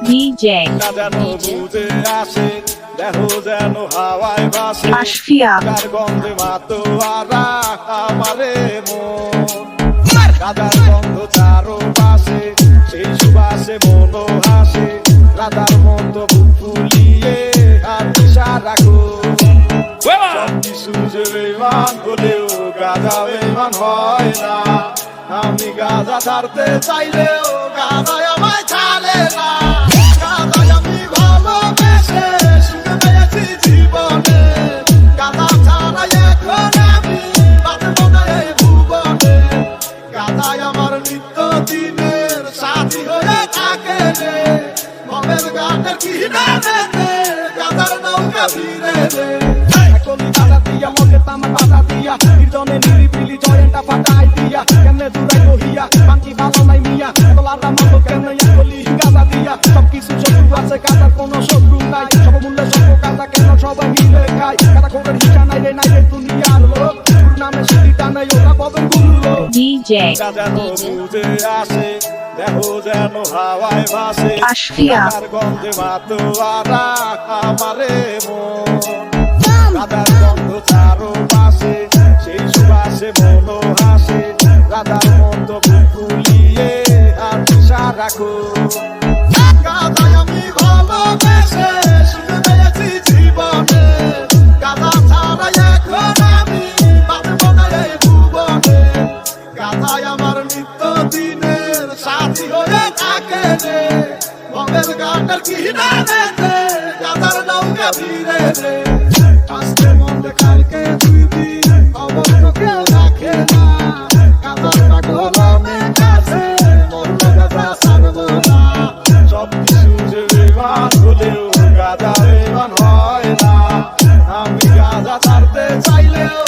DJ Ashfia রাধার গন্ধ চারো পাশে সেই সুবাসে মনো হাসে রাধার মতো বুক ফুলিয়ে আর দিশা রাখো কিছু যে বেমান হলেও গাঁজা বেমান হয় না আমি গাঁজা ছাড়তে চাইলেও গাঁজা আমায় ছাড়ে না গাঁজা আমি ভালোবেসে শুনে পেয়েছি জীবনে গাঁজা ছাড়া এখন আমি বাঁচব না এই ভুবনে গাঁজাই আমার নিত্য দিনের সাথী হয়ে থাকে রে মমের গানের কিনারে গাঁজার নৌকা ফিরে রে একলি গাঁজা দিয়া মগে তামাক বাধা দিয়া নির্জনে নিরিবিলি জয়েন্টটা ফাটাই দিয়া কেমনে দূরাই রহিয়া বাকি ভালো নাই মিয়া তোলাটা মানো কেমনে একলি গাঁজা দিয়া সবকিছু শত্রু আছে গাঁজার কোনো শত্রু নাই সব মূল্যে সব গাঁজা কেন সবাই মিলে খায় গাঁজা খোরের হিসা নাই রে দুনিয়ার লোক নামে সুদিটা নাই ওরা বদল গুলো DJ Ashfia গন্ধে মাতোয়ারা আমারে মন রাধার গন্ধ চারো পাশে সেই সুবাসে মনো হাসে রাধার মতো বুক ফুলিয়ে আর দিশা রাখো গাঁজাই আমি ভালোবেসে শুনে পেয়েছি জীবনে গাঁজা ছাড়া এখন আমি বাঁচব না এই ভুবনে গাঁজাই আমার নিত্য দিনের সাথী হয়ে থাকে রে মমের গানের কিনারে গাঁজার নৌকা ফিরে রে আজকে মনে কালকে দুই দিন খবর তো কেউ রাখে না গাঁজার পাগল আমি কাছে মরলে গাঁজা ছাড়ব না সব কিছু যে বেমান হলেও গাঁজা বেমান হয় না আমি গাঁজা ছাড়তে চাইলেও